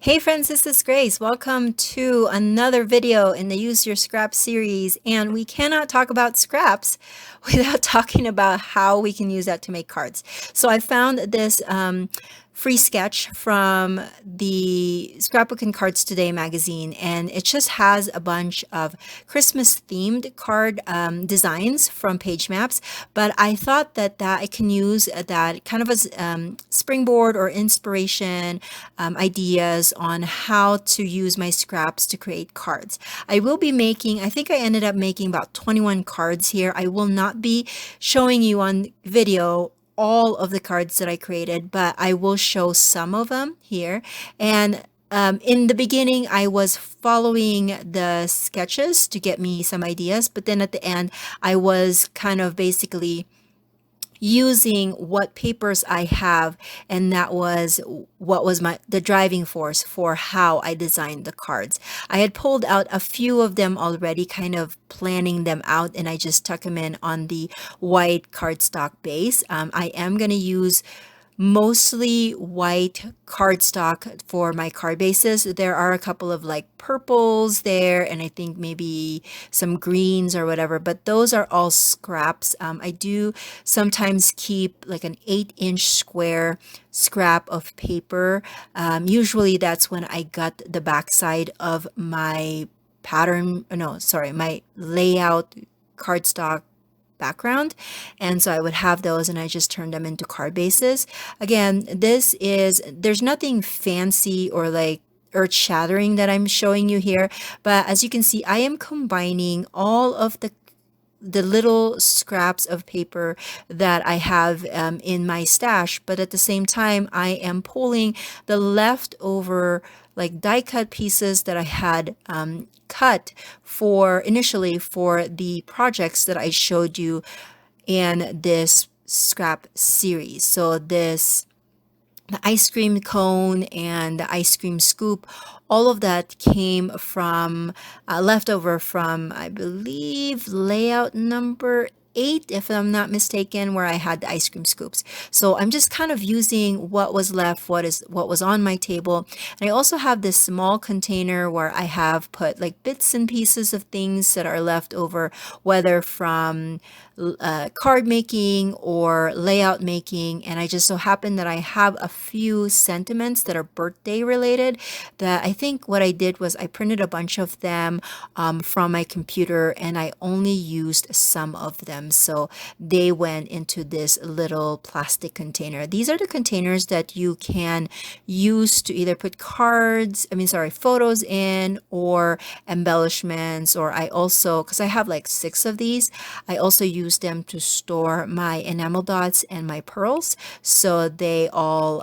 Hey friends, this is Grace. Welcome to another video in the Use Your Scraps series. And we cannot talk about scraps without talking about how we can use that to make cards. So I found this free sketch from the Scrapbook and Cards Today magazine, and it just has a bunch of Christmas themed card designs from page maps. But I thought that I can use that kind of as springboard or inspiration ideas on how to use my scraps to create cards. I will be making, I think I ended up making about 21 cards here. I will not be showing you on video all of the cards that I created, but I will show some of them here. And in the beginning, I was following the sketches to get me some ideas, but then at the end, I was kind of basically using what papers I have, and that was what was the driving force for how I designed the cards. I had pulled out a few of them already, kind of planning them out, and I just tuck them in on the white cardstock base. I am going to use mostly white cardstock for my card bases. There are a couple of like purples there, and I think maybe some greens or whatever, but those are all scraps. I do sometimes keep like an 8-inch square scrap of paper. Usually that's when I got the backside of my pattern, no, sorry, my layout cardstock background, and so I would have those and I just turned them into card bases. Again, there's nothing fancy or like earth-shattering that I'm showing you here, but as you can see, I am combining all of the little scraps of paper that I have in my stash, but at the same time, I am pulling the leftover like die cut pieces that I had cut for initially for the projects that I showed you in this scrap series. So the ice cream cone and the ice cream scoop, all of that came from leftover from, I believe, layout number 8, if I'm not mistaken, where I had the ice cream scoops. So I'm just kind of using what was left, what was on my table. And I also have this small container where I have put like bits and pieces of things that are left over, whether from card making or layout making. And I just so happen that I have a few sentiments that are birthday related, that I think what I did was I printed a bunch of them from my computer, and I only used some of them. So they went into this little plastic container. These are the containers that you can use to either put photos in, or embellishments, or I also, because I have like 6 of these, I also use them to store my enamel dots and my pearls. So they're all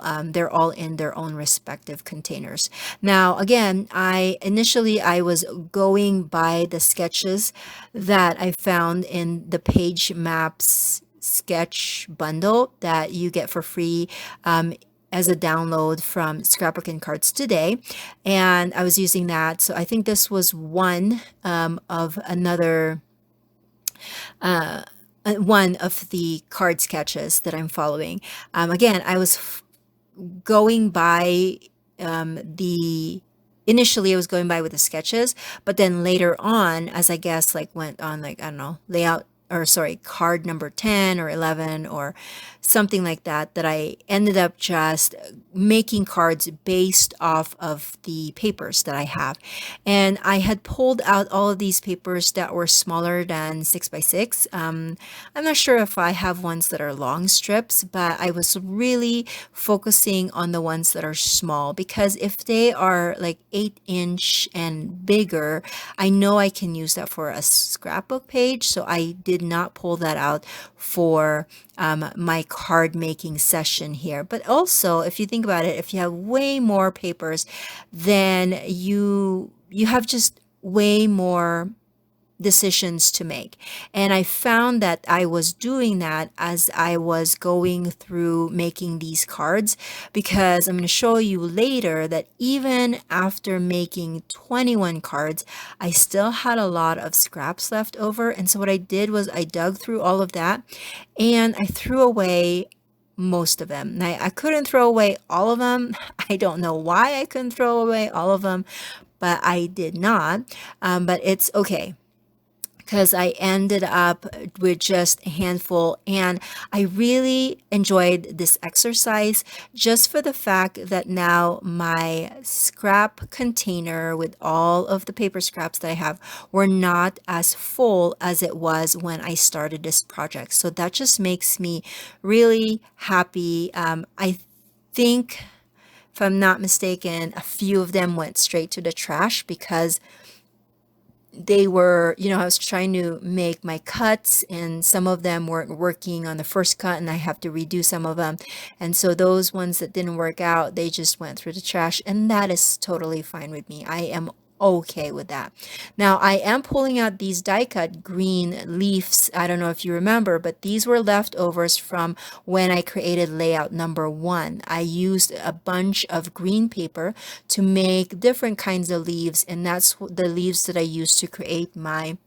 in their own respective containers. Now, again, I was going by the sketches that I found in the Page Maps sketch bundle that you get for free as a download from Scrapbook and Cards Today, and I was using that. So I think this was one of the card sketches that I'm following. Again, I was going by the initially I was going by with the sketches, but then later on, as I guess like went on, like, I don't know, layout, or sorry, card number 10 or 11 or something like that, that I ended up just making cards based off of the papers that I have. And I had pulled out all of these papers that were smaller than 6 by 6. I'm not sure if I have ones that are long strips, but I was really focusing on the ones that are small, because if they are like 8-inch and bigger, I know I can use that for a scrapbook page. So I did not pull that out for my card making session here. But also, if you think about it, if you have way more papers, then you have just way more decisions to make. And I found that I was doing that as I was going through making these cards, because I'm going to show you later that even after making 21 cards, I still had a lot of scraps left over. And so what I did was I dug through all of that and I threw away most of them. And I couldn't throw away all of them. I don't know why I couldn't throw away all of them, but I did not. But it's okay, because I ended up with just a handful. And I really enjoyed this exercise just for the fact that now my scrap container with all of the paper scraps that I have were not as full as it was when I started this project. So that just makes me really happy. I think, if I'm not mistaken, a few of them went straight to the trash because they were, I was trying to make my cuts and some of them weren't working on the first cut and I have to redo some of them. And so those ones that didn't work out, they just went through the trash, and that is totally fine with me. I am okay with that. Now I am pulling out these die cut green leaves. I don't know if you remember, but these were leftovers from when I created layout number 1. I used a bunch of green paper to make different kinds of leaves, and that's the leaves that I used to create my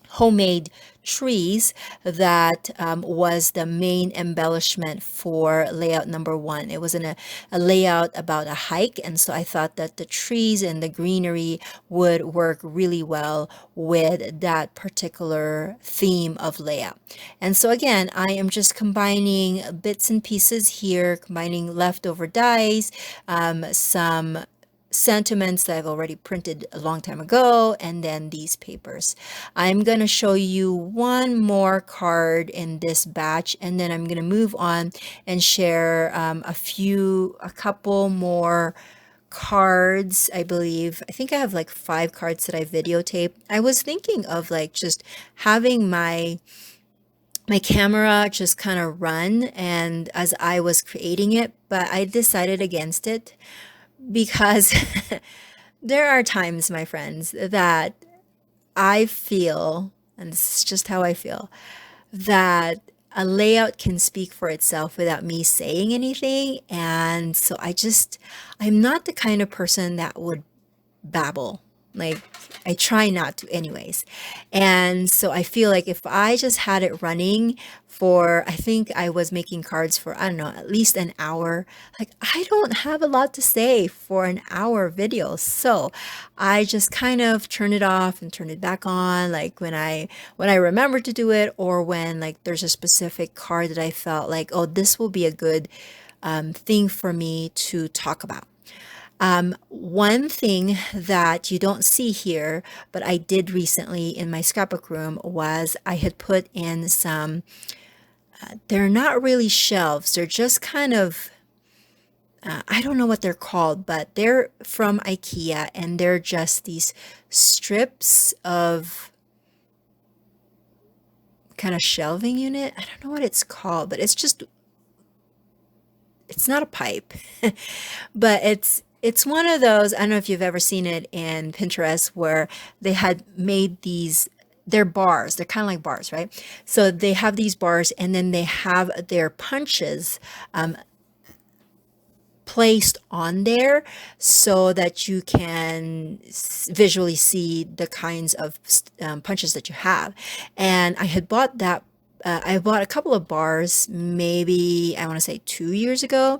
homemade trees. That was the main embellishment for layout number 1. It was in a layout about a hike, and so I thought that the trees and the greenery would work really well with that particular theme of layout. And so again, I am just combining bits and pieces here, combining leftover dies, some sentiments that I've already printed a long time ago, and then these papers. I'm going to show you one more card in this batch, and then I'm going to move on and share a couple more cards. I think I have like 5 cards that I videotaped. I was thinking of like just having my camera just kind of run and as I was creating it, but I decided against it because there are times, my friends, that I feel, and this is just how I feel, that a layout can speak for itself without me saying anything. And so I'm not the kind of person that would babble. Like, I try not to anyways. And so I feel like if I just had it running for, I think I was making cards for, I don't know, at least an hour. Like, I don't have a lot to say for an hour video. So I just kind of turn it off and turn it back on, like when I remember to do it, or when like there's a specific card that I felt like, oh, this will be a good thing for me to talk about. One thing that you don't see here, but I did recently in my scrapbook room, was I had put in some, they're not really shelves, they're just kind of, I don't know what they're called, but they're from IKEA, and they're just these strips of kind of shelving unit. I don't know what it's called, but it's not a pipe, but it's one of those. I don't know if you've ever seen it in Pinterest where they had made these, they're bars. They're kind of like bars, right? So they have these bars, and then they have their punches placed on there so that you can visually see the kinds of punches that you have. And I had bought that. I bought a couple of bars, maybe I want to say 2 years ago.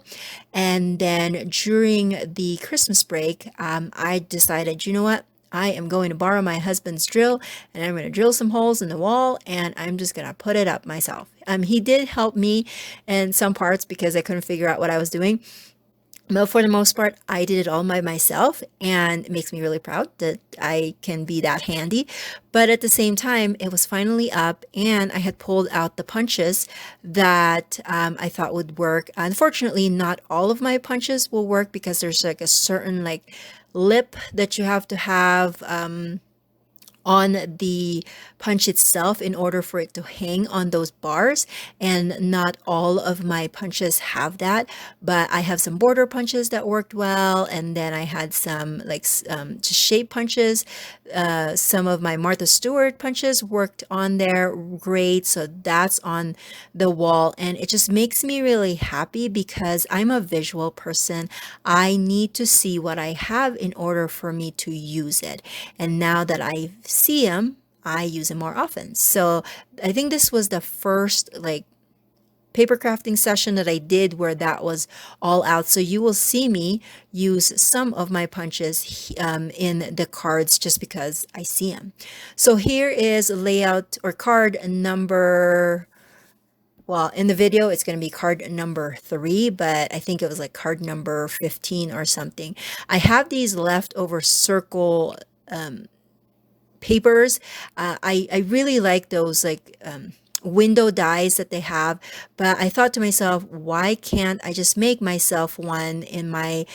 And then during the Christmas break, I decided, you know what? I am going to borrow my husband's drill, and I'm going to drill some holes in the wall, and I'm just going to put it up myself. He did help me in some parts because I couldn't figure out what I was doing. But for the most part, I did it all by myself, and it makes me really proud that I can be that handy. But at the same time, it was finally up, and I had pulled out the punches that I thought would work. Unfortunately, not all of my punches will work because there's like a certain like lip that you have to have on the punch itself in order for it to hang on those bars, and not all of my punches have that. But I have some border punches that worked well, and then I had some like just shape punches. Some of my Martha Stewart punches worked on there great, so that's on the wall, and it just makes me really happy because I'm a visual person. I need to see what I have in order for me to use it, and now that I see them, I use them more often. So I think this was the first like paper crafting session that I did where that was all out. So you will see me use some of my punches in the cards just because I see them. So here is layout or card number, well, in the video, it's going to be card number 3, but I think it was like card number 15 or something. I have these leftover circle papers. I really like those like window dies that they have, but I thought to myself, why can't I just make myself one in my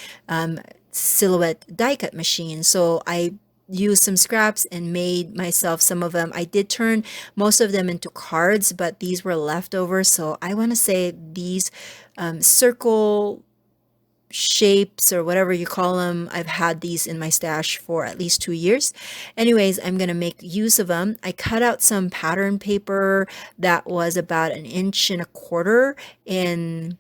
silhouette die cut machine? So I used some scraps and made myself some of them. I did turn most of them into cards, but these were leftovers. So I want to say these circle shapes or whatever you call them, I've had these in my stash for at least 2 years. Anyways, I'm going to make use of them. I cut out some pattern paper that was about 1.25 inches in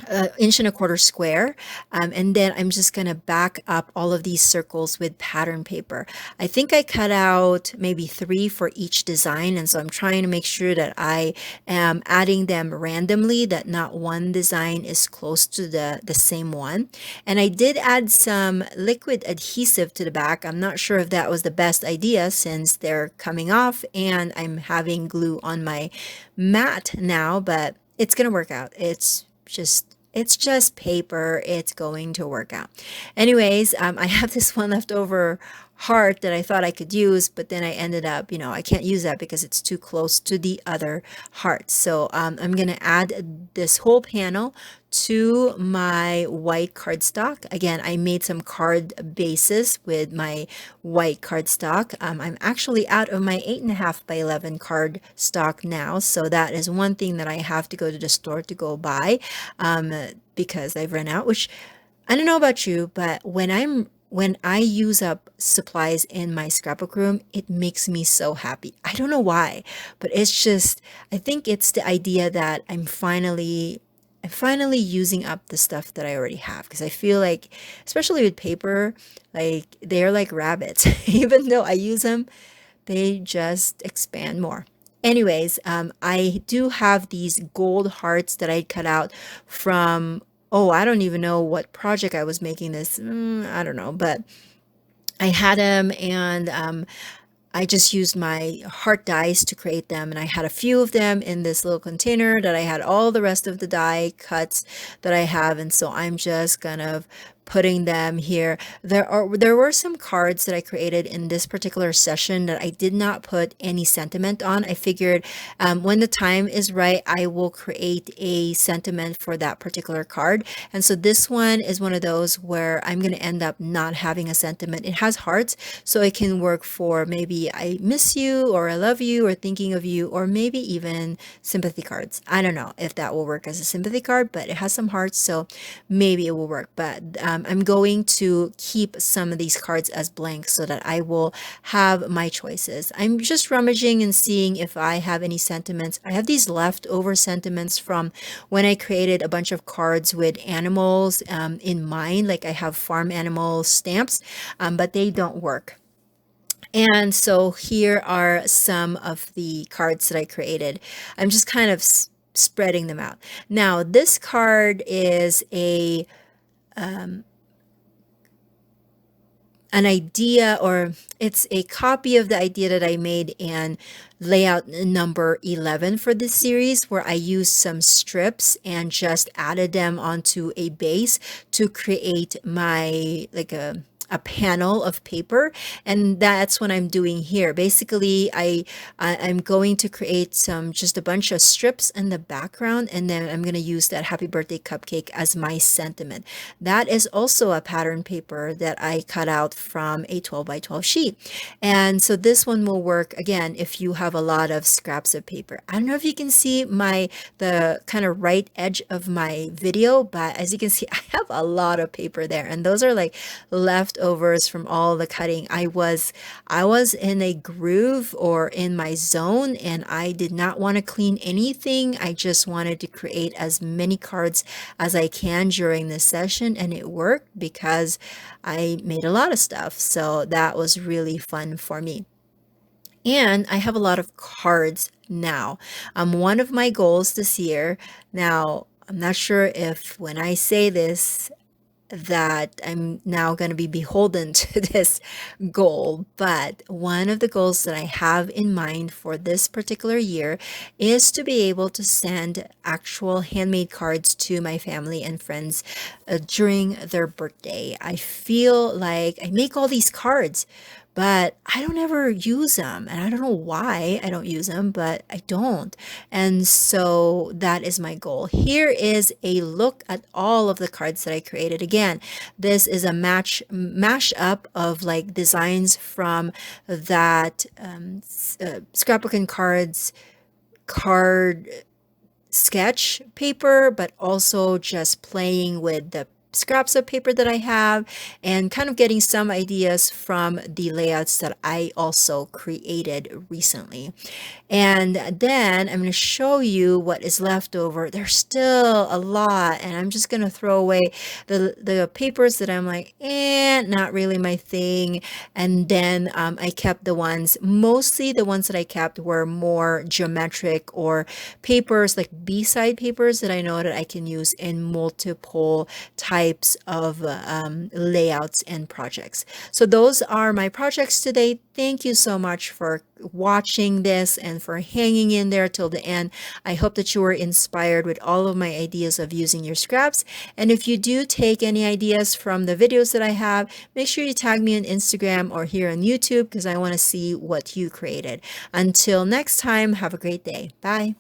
1.25 inches square, and then I'm just gonna back up all of these circles with pattern paper. I think I cut out maybe 3 for each design, and so I'm trying to make sure that I am adding them randomly, that not one design is close to the same one. And I did add some liquid adhesive to the back. I'm not sure if that was the best idea since they're coming off and I'm having glue on my mat now, but it's gonna work out. It's just paper. It's going to work out. Anyways, I have this one leftover heart that I thought I could use, but then I ended up, I can't use that because it's too close to the other heart. So I'm going to add this whole panel to my white cardstock. Again, I made some card bases with my white cardstock. I'm actually out of my 8.5 by 11 card stock now, so that is one thing that I have to go to the store to go buy because I've run out, which I don't know about you, but when I use up supplies in my scrapbook room, it makes me so happy. I don't know why, but it's just, I think it's the idea that I'm finally using up the stuff that I already have, because I feel like, especially with paper, like they're like rabbits. Even though I use them, they just expand more. Anyways, I do have these gold hearts that I cut out from, oh, I don't even know what project I was making this. I don't know, but I had them, and I just used my heart dies to create them, and I had a few of them in this little container that I had all the rest of the die cuts that I have, and so I'm just kind of putting them here. There were some cards that I created in this particular session that I did not put any sentiment on. I figured when the time is right, I will create a sentiment for that particular card. And so this one is one of those where I'm going to end up not having a sentiment. It has hearts, so it can work for maybe I miss you, or I love you, or thinking of you, or maybe even sympathy cards. I don't know if that will work as a sympathy card, but it has some hearts, so maybe it will work. But I'm going to keep some of these cards as blank so that I will have my choices. I'm just rummaging and seeing if I have any sentiments. I have these leftover sentiments from when I created a bunch of cards with animals in mind, like I have farm animal stamps, but they don't work. And so here are some of the cards that I created. I'm just kind of spreading them out. Now, this card is an idea, or it's a copy of the idea that I made in layout number 11 for this series, where I used some strips and just added them onto a base to create my, like a panel of paper. And that's what I'm doing here. Basically, I'm going to create just a bunch of strips in the background, and then I'm going to use that happy birthday cupcake as my sentiment. That is also a pattern paper that I cut out from a 12 by 12 sheet. And so this one will work again if you have a lot of scraps of paper. I don't know if you can see the kind of right edge of my video, but as you can see, I have a lot of paper there, and those are like leftovers from all the cutting. I was in a groove or in my zone, and I did not want to clean anything. I just wanted to create as many cards as I can during this session, and it worked because I made a lot of stuff. So that was really fun for me. And I have a lot of cards now. One of my goals this year, now, I'm not sure if when I say this, that I'm now going to be beholden to this goal, but one of the goals that I have in mind for this particular year is to be able to send actual handmade cards to my family and friends during their birthday. I feel like I make all these cards, but I don't ever use them. And I don't know why I don't use them, but I don't. And so that is my goal. Here is a look at all of the cards that I created. Again, this is a mash up of like designs from that scrapbook and cards card sketch paper, but also just playing with the scraps of paper that I have and kind of getting some ideas from the layouts that I also created recently. And then I'm going to show you what is left over. There's still a lot, and I'm just going to throw away the papers that I'm like, not really my thing. And then I kept mostly the ones that I kept were more geometric or papers like B-side papers that I know that I can use in multiple types of layouts and projects. So those are my projects today. Thank you so much for watching this and for hanging in there till the end. I hope that you were inspired with all of my ideas of using your scraps. And if you do take any ideas from the videos that I have, make sure you tag me on Instagram or here on YouTube because I want to see what you created. Until next time, have a great day. Bye.